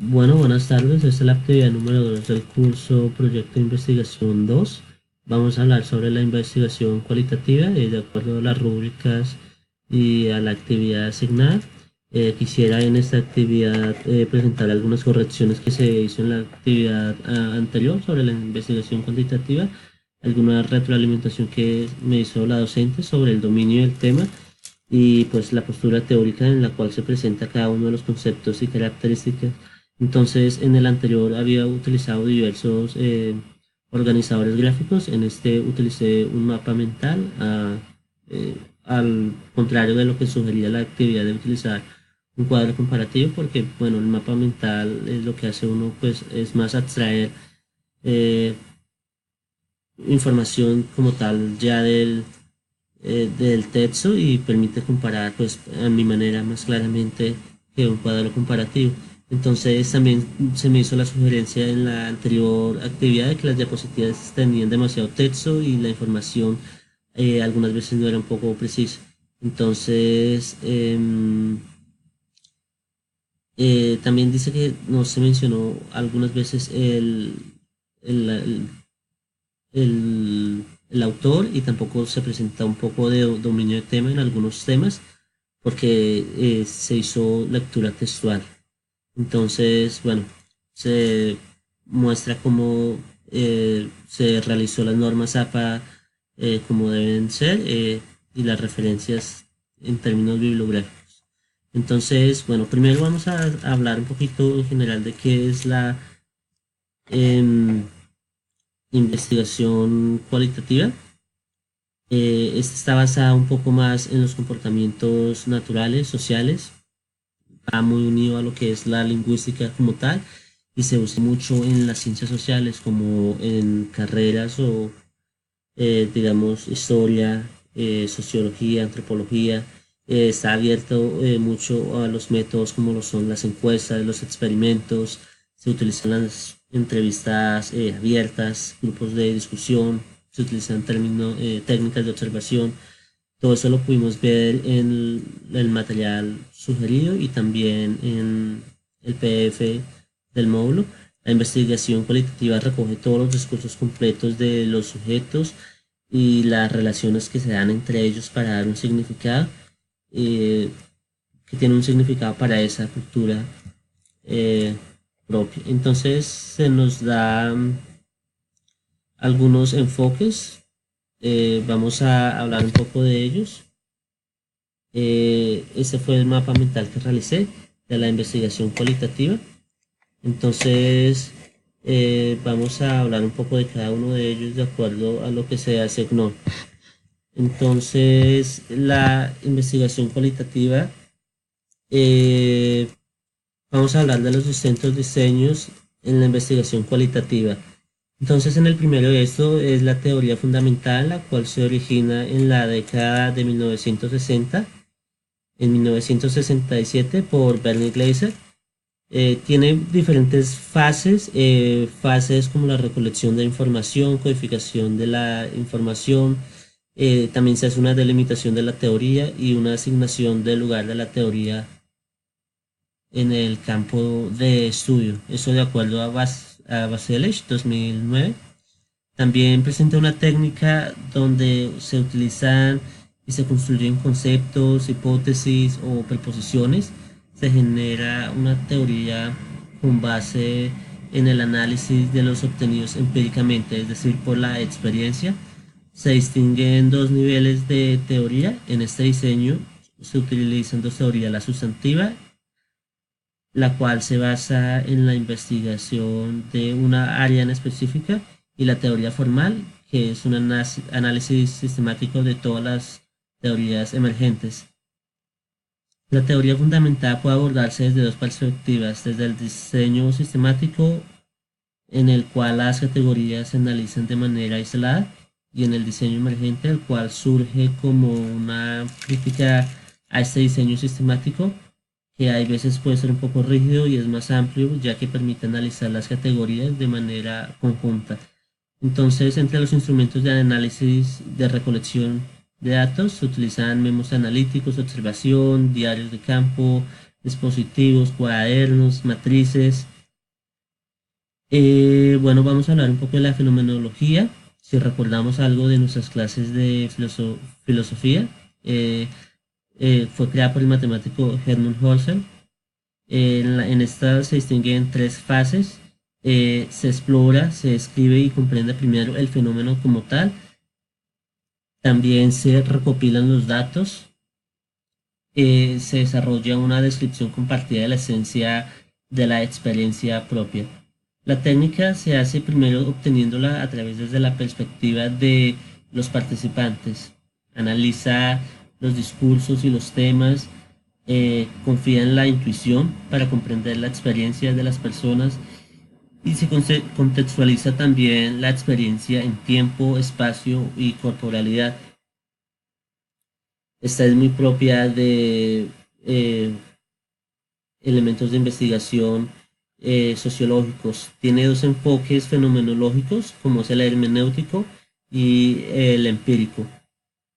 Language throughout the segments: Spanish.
Bueno, buenas tardes. Esta es la actividad número 2 del curso Proyecto de Investigación 2. Vamos a hablar sobre la investigación cualitativa de acuerdo a las rúbricas y a la actividad asignada. Quisiera en esta actividad presentar algunas correcciones que se hizo en la actividad anterior sobre la investigación cuantitativa, alguna retroalimentación que me hizo la docente sobre el dominio del tema y pues la postura teórica en la cual se presenta cada uno de los conceptos y características. Entonces, en el anterior había utilizado diversos organizadores gráficos, en este utilicé un mapa mental, al contrario de lo que sugería la actividad de utilizar un cuadro comparativo, porque bueno, el mapa mental es lo que hace uno pues es más abstraer eh, información como tal ya del texto y permite comparar pues a mi manera más claramente que un cuadro comparativo. Entonces también se me hizo la sugerencia en la anterior actividad de que las diapositivas tenían demasiado texto y la información algunas veces no era un poco precisa. Entonces también dice que no se mencionó algunas veces el, el autor y tampoco se presenta un poco de dominio de tema en algunos temas porque se hizo lectura textual. Entonces, bueno, se muestra cómo se realizó las normas APA como deben ser y las referencias en términos bibliográficos. Entonces, bueno, primero vamos a hablar un poquito en general de qué es la em, investigación cualitativa. Esta está basada un poco más en los comportamientos naturales, sociales, va muy unido a lo que es la lingüística como tal y se usa mucho en las ciencias sociales como en carreras o digamos historia, sociología, antropología. Está abierto mucho a los métodos como lo son las encuestas, los experimentos, se utilizan las entrevistas abiertas, grupos de discusión, se utilizan técnicas de observación. Todo eso lo pudimos ver en el material sugerido y también en el PDF del módulo. La investigación cualitativa recoge todos los discursos completos de los sujetos y las relaciones que se dan entre ellos para dar un significado, eh, que tiene un significado para esa cultura eh, propia. Entonces se nos da algunos enfoques, vamos a hablar un poco de ellos. Ese fue el mapa mental que realicé de la investigación cualitativa. Entonces, vamos a hablar un poco de cada uno de ellos de acuerdo a lo que se asignó. Entonces, la investigación cualitativa, eh, vamos a hablar de los distintos diseños en la investigación cualitativa. Entonces, en el primero de esto es la teoría fundamental, la cual se origina en la década de 1960 en 1967 por Bernie Glaser. Tiene diferentes fases, fases como la recolección de información, codificación de la información, también se hace una delimitación de la teoría y una asignación del lugar de la teoría en el campo de estudio. Eso de acuerdo a Baselech 2009. También presenta una técnica donde se utilizan y se construyen conceptos, hipótesis o preposiciones. Se genera una teoría con base en el análisis de los obtenidos empíricamente, es decir, por la experiencia. Se distinguen dos niveles de teoría. En este diseño se utilizan dos teorías, la sustantiva, la cual se basa en la investigación de una área en específica, y la teoría formal, que es un análisis sistemático de todas las teorías emergentes. La teoría fundamental puede abordarse desde dos perspectivas, desde el diseño sistemático, en el cual las categorías se analizan de manera aislada, y en el diseño emergente, el cual surge como una crítica a este diseño sistemático, que hay veces puede ser un poco rígido y es más amplio, ya que permite analizar las categorías de manera conjunta. Entonces, entre los instrumentos de análisis de recolección de datos se utilizan memos analíticos, observación, diarios de campo, dispositivos, cuadernos, matrices. Bueno, vamos a hablar un poco de la fenomenología. Si recordamos algo de nuestras clases de filosofía, eh, fue creada por el matemático Hermann Husserl. En esta se distinguen tres fases. Se explora, se describe y comprende primero el fenómeno como tal. También se recopilan los datos. Se desarrolla una descripción compartida de la esencia de la experiencia propia. La técnica se hace primero obteniéndola a través desde la perspectiva de los participantes. Analiza los discursos y los temas, confía en la intuición para comprender la experiencia de las personas y se contextualiza también la experiencia en tiempo, espacio y corporalidad. Esta es muy propia de elementos de investigación sociológicos. Tiene dos enfoques fenomenológicos, como es el hermenéutico y el empírico.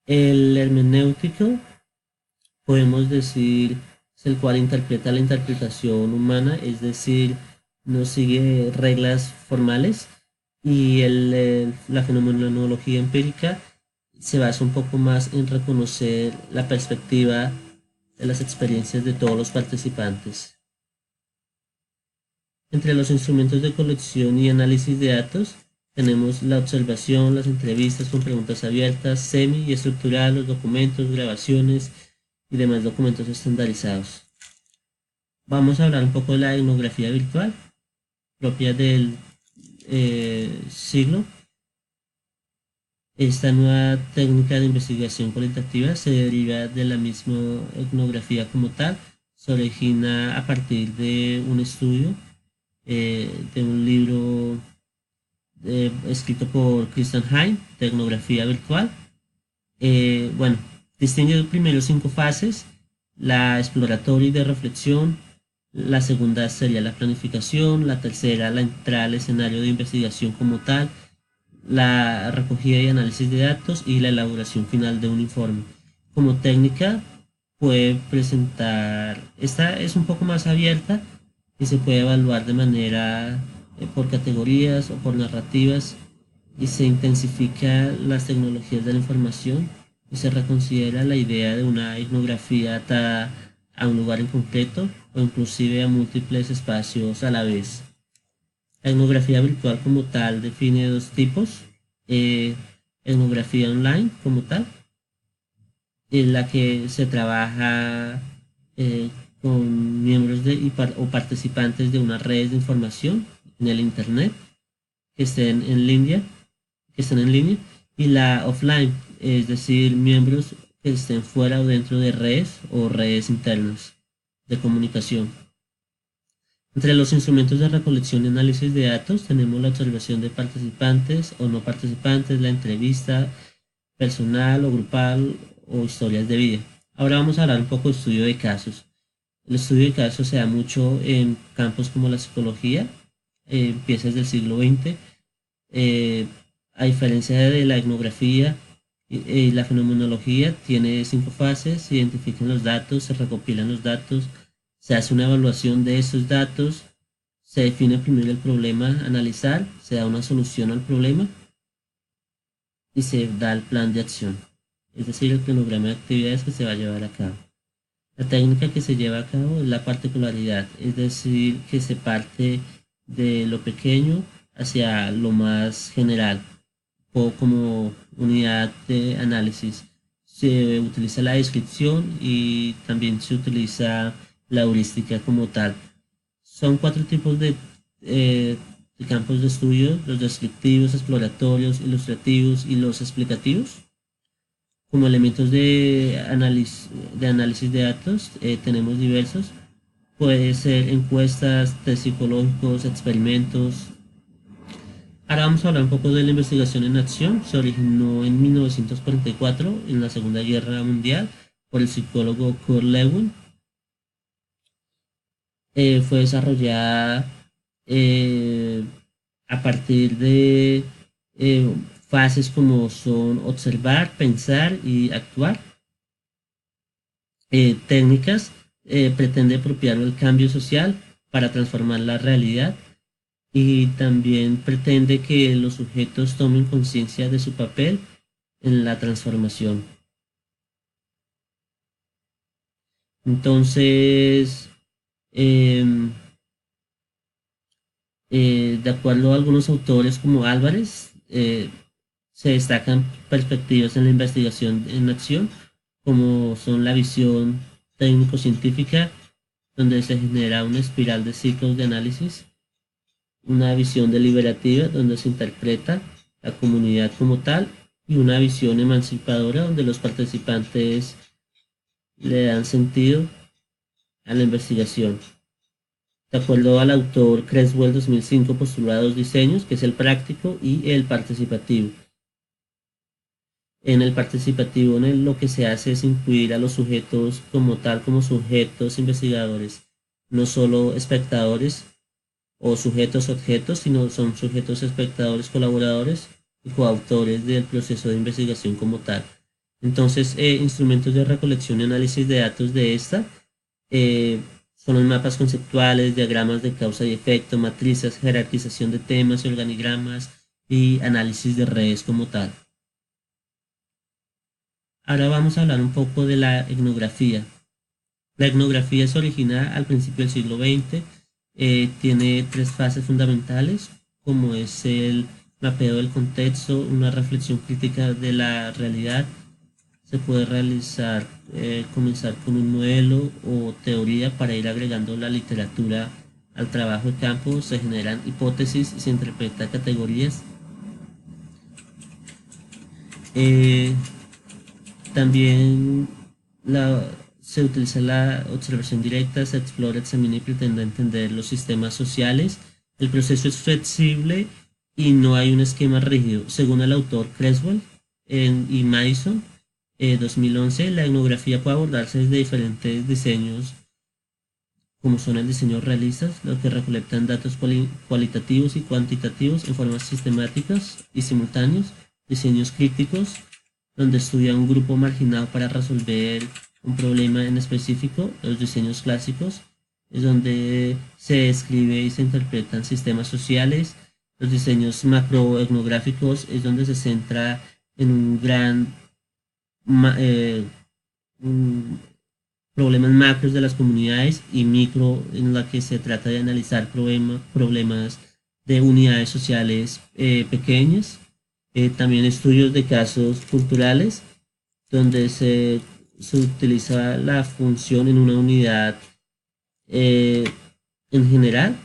El hermenéutico, podemos decir, es el cual interpreta la interpretación humana, es decir, no sigue reglas formales, y la fenomenología empírica se basa un poco más en reconocer la perspectiva de las experiencias de todos los participantes. Entre los instrumentos de colección y análisis de datos tenemos la observación, las entrevistas con preguntas abiertas, semi y estructural, los documentos, grabaciones y demás documentos estandarizados. Vamos a hablar un poco de la etnografía virtual, propia del siglo. Esta nueva técnica de investigación cualitativa se deriva de la misma etnografía como tal, se origina a partir de un estudio, de un libro escrito por Christian Hein, de etnografía virtual. Bueno, distingue primero 5 fases: la exploratoria y de reflexión, la segunda sería la planificación, la tercera la entrada al escenario de investigación como tal, la recogida y análisis de datos y la elaboración final de un informe. Como técnica puede presentar, esta es un poco más abierta y se puede evaluar de manera por categorías o por narrativas, y se intensifica las tecnologías de la información y se reconsidera la idea de una etnografía atada a un lugar en concreto o inclusive a múltiples espacios a la vez. La etnografía virtual como tal define dos tipos: eh, etnografía online como tal, en la que se trabaja eh, con miembros o participantes de unas redes de información en el internet que estén en línea, y la offline, es decir, miembros que estén fuera o dentro de redes o redes internas de comunicación. Entre los instrumentos de recolección y análisis de datos tenemos la observación de participantes o no participantes, la entrevista personal o grupal o historias de vida. Ahora vamos a hablar un poco de estudio de casos. El estudio de casos se da mucho en campos como la psicología, empieza desde el siglo XX. eh, a diferencia de la etnografía, la fenomenología tiene 5 fases: se identifican los datos, se recopilan los datos, se hace una evaluación de esos datos, se define primero el problema a analizar, se da una solución al problema y se da el plan de acción, es decir, el cronograma de actividades que se va a llevar a cabo. La técnica que se lleva a cabo es la particularidad, es decir, que se parte de lo pequeño hacia lo más general o como unidad de análisis. Se utiliza la descripción y también se utiliza la heurística como tal. Son 4 tipos de campos de estudio: los descriptivos, exploratorios, ilustrativos y los explicativos. Como elementos de análisis de datos tenemos diversos. Puede ser encuestas, test psicológicos, experimentos. Ahora vamos a hablar un poco de la investigación en acción. Se originó en 1944, en la Segunda Guerra Mundial, por el psicólogo Kurt Lewin. Fue desarrollada eh, a partir de eh, fases como son observar, pensar y actuar. Técnicas pretende apropiar el cambio social para transformar la realidad y también pretende que los sujetos tomen conciencia de su papel en la transformación. Entonces, em, de acuerdo a algunos autores como Álvarez, se destacan perspectivas en la investigación en acción, como son la visión técnico-científica, donde se genera una espiral de ciclos de análisis, una visión deliberativa, donde se interpreta la comunidad como tal, y una visión emancipadora, donde los participantes le dan sentido a la investigación. De acuerdo al autor Creswell 2005 postula dos diseños, que es el práctico y el participativo. En el participativo, lo que se hace es incluir a los sujetos como tal, como sujetos investigadores, no solo espectadores o sujetos objetos, sino son sujetos espectadores, colaboradores y coautores del proceso de investigación como tal. Entonces, instrumentos de recolección y análisis de datos de esta son los mapas conceptuales, diagramas de causa y efecto, matrices, jerarquización de temas y organigramas y análisis de redes como tal. Ahora vamos a hablar un poco de la etnografía. La etnografía se origina al principio del siglo XX, tiene tres fases fundamentales, como es el mapeo del contexto, una reflexión crítica de la realidad. Se puede realizar, comenzar con un modelo o teoría para ir agregando la literatura al trabajo de campo, se generan hipótesis y se interpreta categorías. También se utiliza la observación directa, se explora, examina y pretende entender los sistemas sociales. El proceso es flexible y no hay un esquema rígido. Según el autor Creswell y Madison, 2011, la etnografía puede abordarse desde diferentes diseños, como son el diseño realistas, los que recolectan datos cualitativos y cuantitativos en formas sistemáticas y simultáneos, diseños críticos, donde estudia un grupo marginado para resolver un problema en específico. Los diseños clásicos es donde se escribe y se interpretan sistemas sociales. Los diseños macroetnográficos es donde se centra en un gran problemas macros de las comunidades y micro en la que se trata de analizar problemas de unidades sociales pequeñas. También estudios de casos culturales, donde se utiliza la función en una unidad en general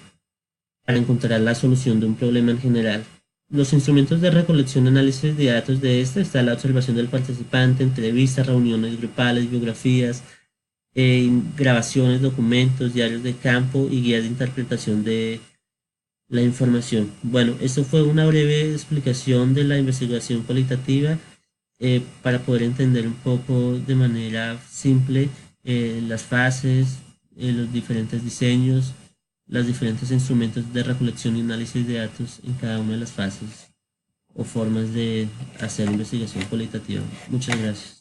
para encontrar la solución de un problema en general. Los instrumentos de recolección y análisis de datos de esta está la observación del participante, entrevistas, reuniones grupales, biografías, grabaciones, documentos, diarios de campo y guías de interpretación de la información. Bueno, esto fue una breve explicación de la investigación cualitativa para poder entender un poco de manera simple las fases, los diferentes diseños, los diferentes instrumentos de recolección y análisis de datos en cada una de las fases o formas de hacer investigación cualitativa. Muchas gracias.